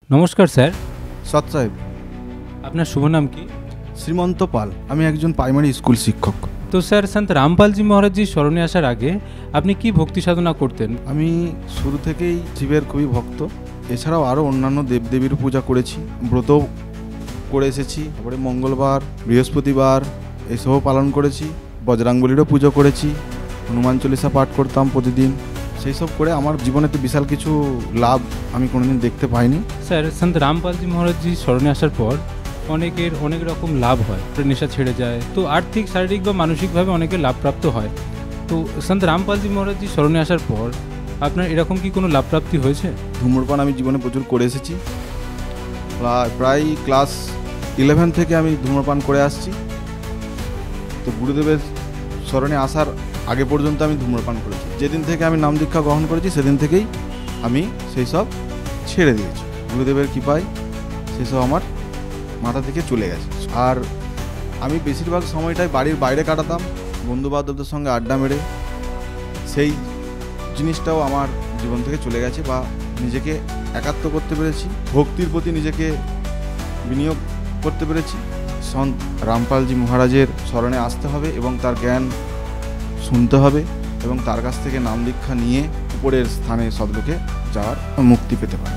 নমস্কার স্যার। সৎ সাহেব। আপনার শুভ নাম কি? শ্রীমন্ত পাল। আমি একজন প্রাইমারি স্কুল শিক্ষক। তো স্যার, সন্ত রামপালজি মহারাজজির স্মরণে আসার আগে আপনি কি ভক্তি সাধনা করতেন? আমি শুরু থেকেই শিবের খুবই ভক্ত। এছাড়াও আরও অন্যান্য দেবদেবীর পূজা করেছি, ব্রত করে এসেছি। তারপরে মঙ্গলবার, বৃহস্পতিবার এসবও পালন করেছি। বজরাঙ্গবলীরও পুজো করেছি। হনুমান চল্লিশা পাঠ করতাম প্রতিদিন। সেই সব করে আমার জীবনেতে বিশাল কিছু লাভ আমি কোনোদিন দেখতে পাইনি। স্যার, সন্ত রামপালজি মহারাজজির স্মরণে আসার পর অনেকের অনেক রকম লাভ হয়। নেশা ছেড়ে যায়, তো আর্থিক, শারীরিক বা মানসিকভাবে অনেকের লাভপ্রাপ্ত হয়। তো সন্ত রামপালজি মহারাজজির স্মরণে আসার পর আপনার এরকম কি কোনো লাভপ্রাপ্তি হয়েছে? ধূম্রপান আমি জীবনে প্রচুর করে এসেছি। প্রায় ক্লাস 11 থেকে আমি ধূম্রপান করে আসছি। তো গুরুদেবের স্মরণে আসার আগে পর্যন্ত আমি ধূম্রপান করেছি। যেদিন থেকে আমি নাম দীক্ষা গ্রহণ করেছি সেদিন থেকেই আমি সেই সব ছেড়ে দিয়েছি। গুরুদেবের কৃপায় সেসব আমার মাথা থেকে চলে গেছে। আর আমি বেশিরভাগ সময়টাই বাড়ির বাইরে কাটাতাম, বন্ধুবান্ধবদের সঙ্গে আড্ডা মেরে। সেই জিনিসটাও আমার জীবন থেকে চলে গেছে, বা নিজেকে একাত্ম করতে পেরেছি, ভক্তির প্রতি নিজেকে বিনিয়োগ করতে পেরেছি। সন্ত রামপালজি মহারাজের স্মরণে আসতে হবে এবং তার জ্ঞান শুনতে হবে এবং তার কাছ থেকে নাম দীক্ষা নিয়ে উপরের স্থানে সদলোকে যাওয়ার মুক্তি পেতে পারে।